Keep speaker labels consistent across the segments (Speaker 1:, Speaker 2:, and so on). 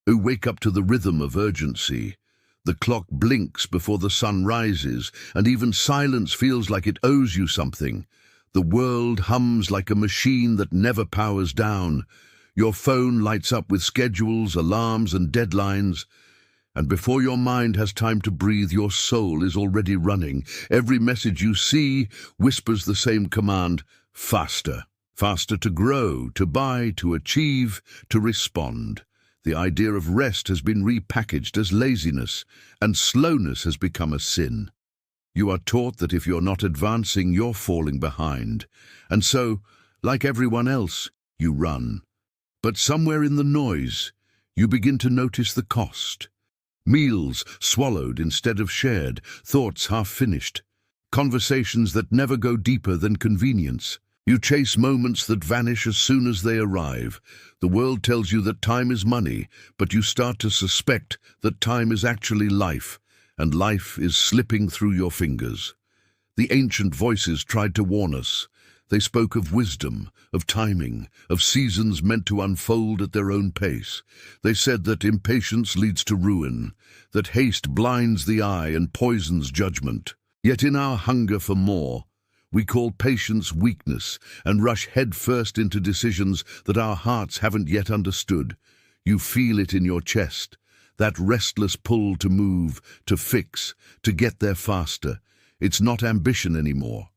Speaker 1: who wake up to the rhythm of urgency. The clock blinks before the sun rises, and even silence feels like it owes you something. The world hums like a machine that never powers down. Your phone lights up with schedules, alarms, and deadlines. And before your mind has time to breathe, your soul is already running. Every message you see whispers the same command: faster. Faster to grow, to buy, to achieve, to respond. The idea of rest has been repackaged as laziness, and slowness has become a sin. You are taught that if you're not advancing, you're falling behind. And so, like everyone else, you run. But somewhere in the noise, you begin to notice the cost. Meals swallowed instead of shared, thoughts half-finished, conversations that never go deeper than convenience. You chase moments that vanish as soon as they arrive. The world tells you that time is money, but you start to suspect that time is actually life, and life is slipping through your fingers. The ancient voices tried to warn us. They spoke of wisdom, of timing, of seasons meant to unfold at their own pace. They said that impatience leads to ruin, that haste blinds the eye and poisons judgment. Yet in our hunger for more, we call patience weakness and rush headfirst into decisions that our hearts haven't yet understood. You feel it in your chest, that restless pull to move, to fix, to get there faster. It's not ambition anymore.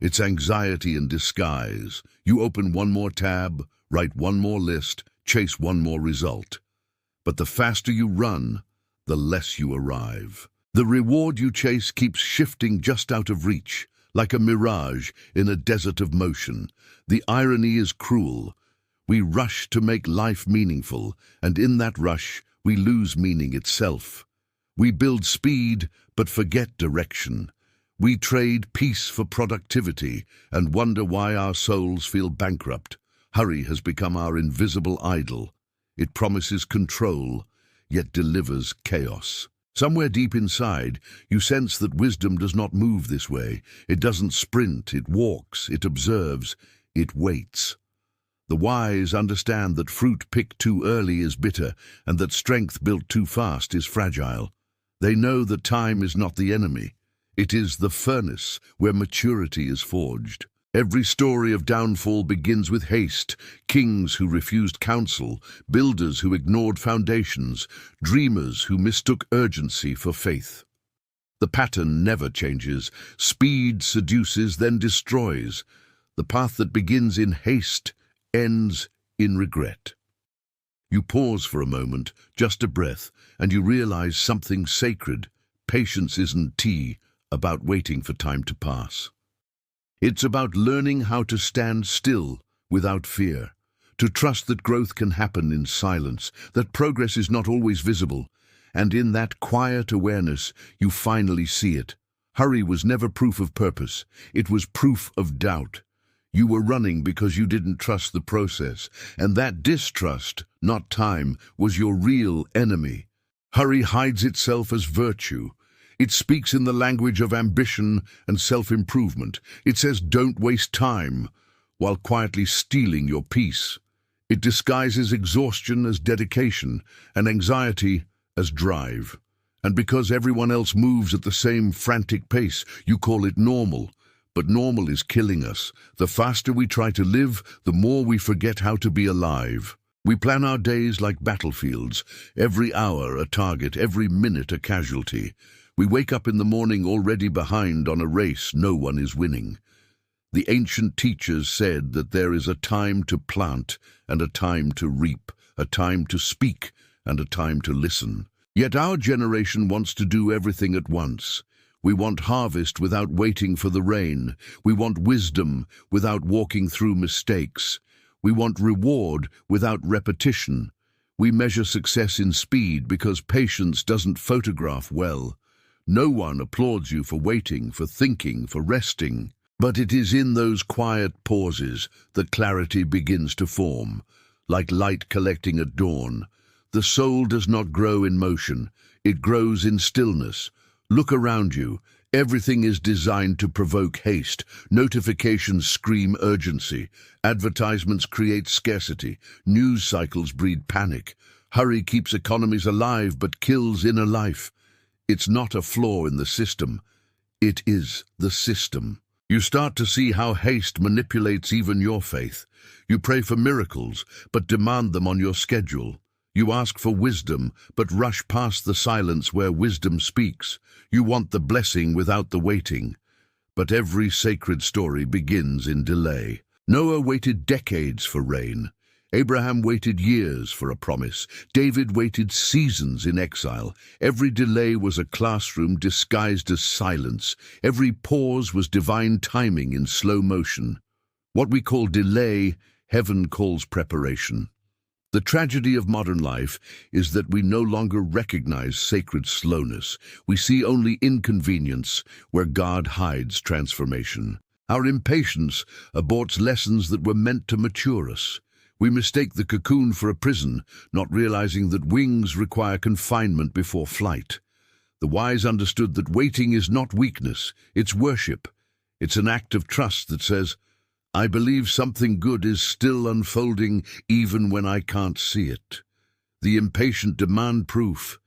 Speaker 1: It's anxiety in disguise. You open one more tab, write one more list, chase one more result. But the faster you run, the less you arrive. The reward you chase keeps shifting just out of reach, like a mirage in a desert of motion. The irony is cruel. We rush to make life meaningful, and in that rush, we lose meaning itself. We build speed, but forget direction. We trade peace for productivity, and wonder why our souls feel bankrupt. Hurry has become our invisible idol. It promises control, yet delivers chaos. Somewhere deep inside, you sense that wisdom does not move this way. It doesn't sprint, it walks, it observes, it waits. The wise understand that fruit picked too early is bitter, and that strength built too fast is fragile. They know that time is not the enemy. It is the furnace where maturity is forged. Every story of downfall begins with haste: kings who refused counsel, builders who ignored foundations, dreamers who mistook urgency for faith. The pattern never changes. Speed seduces, then destroys. The path that begins in haste ends in regret. You pause for a moment, just a breath, and you realize something sacred. Patience isn't tea about waiting for time to pass. It's about learning how to stand still without fear, to trust that growth can happen in silence, that progress is not always visible, and in that quiet awareness you finally see it. Hurry was never proof of purpose, it was proof of doubt. You were running because you didn't trust the process, and that distrust, not time, was your real enemy. Hurry hides itself as virtue. It speaks in the language of ambition and self-improvement. It says, "Don't waste time," while quietly stealing your peace. It disguises exhaustion as dedication and anxiety as drive. And because everyone else moves at the same frantic pace, you call it normal. But normal is killing us. The faster we try to live, the more we forget how to be alive. We plan our days like battlefields, every hour a target, every minute a casualty. We wake up in the morning already behind on a race no one is winning. The ancient teachers said that there is a time to plant and a time to reap, a time to speak and a time to listen. Yet our generation wants to do everything at once. We want harvest without waiting for the rain. We want wisdom without walking through mistakes. We want reward without repetition. We measure success in speed because patience doesn't photograph well. No one applauds you for waiting, for thinking, for resting. But it is in those quiet pauses that clarity begins to form, like light collecting at dawn. The soul does not grow in motion, it grows in stillness. Look around you. Everything is designed to provoke haste. Notifications scream urgency. Advertisements create scarcity. News cycles breed panic. Hurry keeps economies alive but kills inner life. It's not a flaw in the system. It is the system. You start to see how haste manipulates even your faith. You pray for miracles, but demand them on your schedule. You ask for wisdom, but rush past the silence where wisdom speaks. You want the blessing without the waiting. But every sacred story begins in delay. Noah waited decades for rain. Abraham waited years for a promise. David waited seasons in exile. Every delay was a classroom disguised as silence. Every pause was divine timing in slow motion. What we call delay, heaven calls preparation. The tragedy of modern life is that we no longer recognize sacred slowness. We see only inconvenience where God hides transformation. Our impatience aborts lessons that were meant to mature us. We mistake the cocoon for a prison, not realizing that wings require confinement before flight. The wise understood that waiting is not weakness, it's worship. It's an act of trust that says, I believe something good is still unfolding even when I can't see it. The impatient demand proof.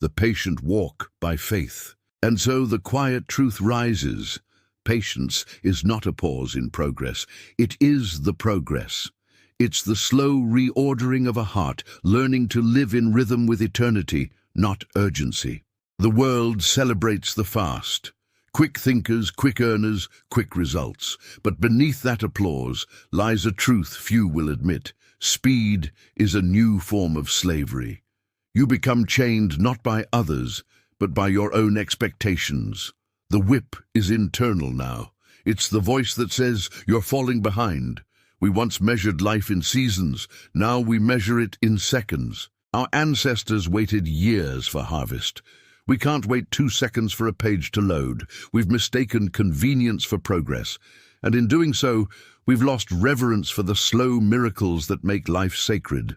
Speaker 1: The patient walk by faith. And so the quiet truth rises. Patience is not a pause in progress. It is the progress. It's the slow reordering of a heart, learning to live in rhythm with eternity, not urgency. The world celebrates the fast. Quick thinkers, quick earners, quick results. But beneath that applause lies a truth few will admit. Speed is a new form of slavery. You become chained not by others, but by your own expectations. The whip is internal now. It's the voice that says, you're falling behind. We once measured life in seasons, now we measure it in seconds. Our ancestors waited years for harvest. We can't wait 2 seconds for a page to load. We've mistaken convenience for progress, and in doing so, we've lost reverence for the slow miracles that make life sacred.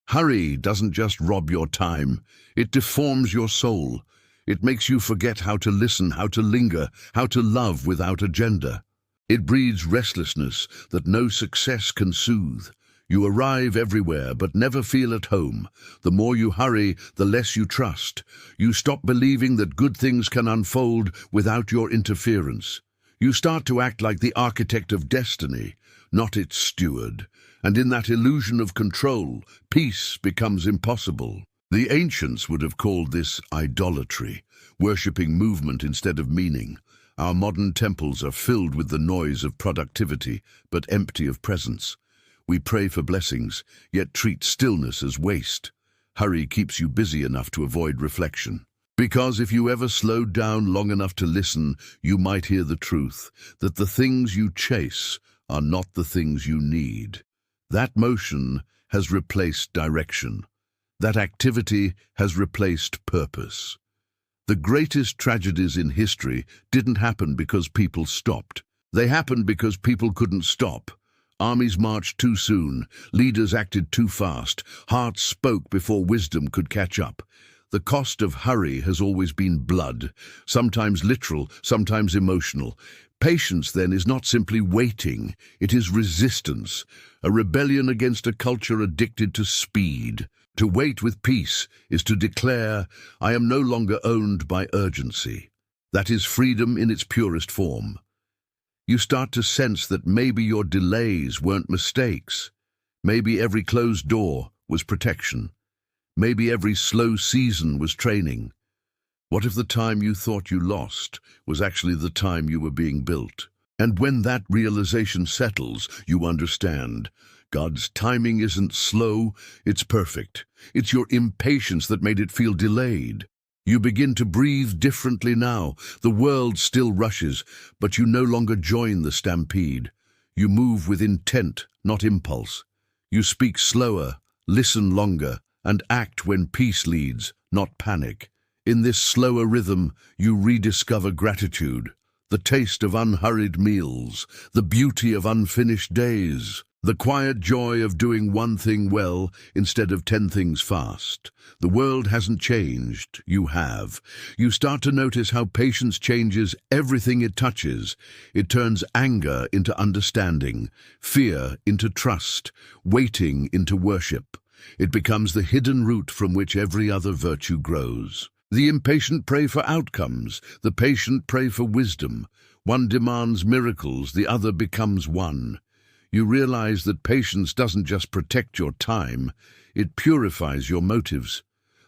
Speaker 1: Hurry doesn't just rob your time, it deforms your soul. It makes you forget how to listen, how to linger, how to love without agenda. It breeds restlessness that no success can soothe. You arrive everywhere but never feel at home. The more you hurry, the less you trust. You stop believing that good things can unfold without your interference. You start to act like the architect of destiny, not its steward. And in that illusion of control, peace becomes impossible. The ancients would have called this idolatry, worshipping movement instead of meaning. Our modern temples are filled with the noise of productivity, but empty of presence. We pray for blessings, yet treat stillness as waste. Hurry keeps you busy enough to avoid reflection. Because if you ever slowed down long enough to listen, you might hear the truth, that the things you chase are not the things you need. That motion has replaced direction. That activity has replaced purpose. The greatest tragedies in history didn't happen because people stopped. They happened because people couldn't stop. Armies marched too soon, leaders acted too fast, hearts spoke before wisdom could catch up. The cost of hurry has always been blood, sometimes literal, sometimes emotional. Patience, then, is not simply waiting, it is resistance, a rebellion against a culture addicted to speed. To wait with peace is to declare, I am no longer owned by urgency. That is freedom in its purest form. You start to sense that maybe your delays weren't mistakes. Maybe every closed door was protection. Maybe every slow season was training. What if the time you thought you lost was actually the time you were being built? And when that realization settles, you understand. God's timing isn't slow, it's perfect. It's your impatience that made it feel delayed. You begin to breathe differently now. The world still rushes, but you no longer join the stampede. You move with intent, not impulse. You speak slower, listen longer, and act when peace leads, not panic. In this slower rhythm, you rediscover gratitude, the taste of unhurried meals, the beauty of unfinished days, the quiet joy of doing one thing well instead of 10 things fast. The world hasn't changed, you have. You start to notice how patience changes everything it touches. It turns anger into understanding, fear into trust, waiting into worship. It becomes the hidden root from which every other virtue grows. The impatient pray for outcomes, the patient pray for wisdom. One demands miracles, the other becomes one. You realize that patience doesn't just protect your time, it purifies your motives.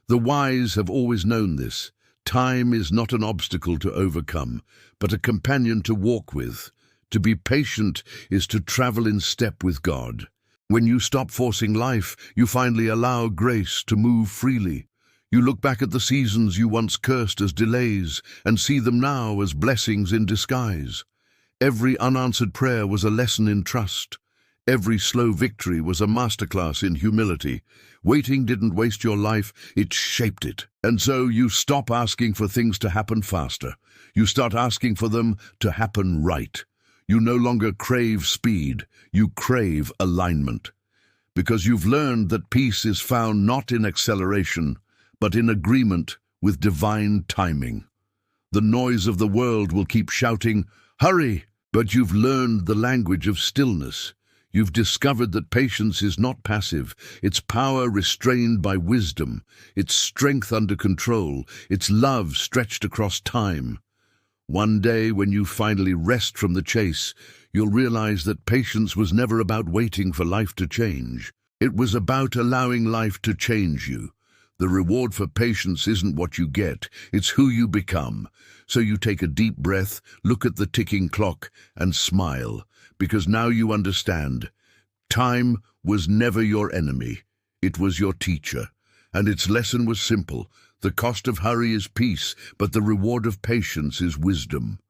Speaker 1: The wise have always known this. Time is not an obstacle to overcome, but a companion to walk with. To be patient is to travel in step with God. When you stop forcing life, you finally allow grace to move freely. You look back at the seasons you once cursed as delays and see them now as blessings in disguise. Every unanswered prayer was a lesson in trust. Every slow victory was a masterclass in humility. Waiting didn't waste your life, it shaped it. And so you stop asking for things to happen faster. You start asking for them to happen right. You no longer crave speed, you crave alignment. Because you've learned that peace is found not in acceleration, but in agreement with divine timing. The noise of the world will keep shouting, "Hurry!" But you've learned the language of stillness. You've discovered that patience is not passive, its power restrained by wisdom, its strength under control, its love stretched across time. One day, when you finally rest from the chase, you'll realize that patience was never about waiting for life to change. It was about allowing life to change you. The reward for patience isn't what you get, it's who you become. So you take a deep breath, look at the ticking clock, and smile, because now you understand. Time was never your enemy, it was your teacher. And its lesson was simple. The cost of hurry is peace, but the reward of patience is wisdom.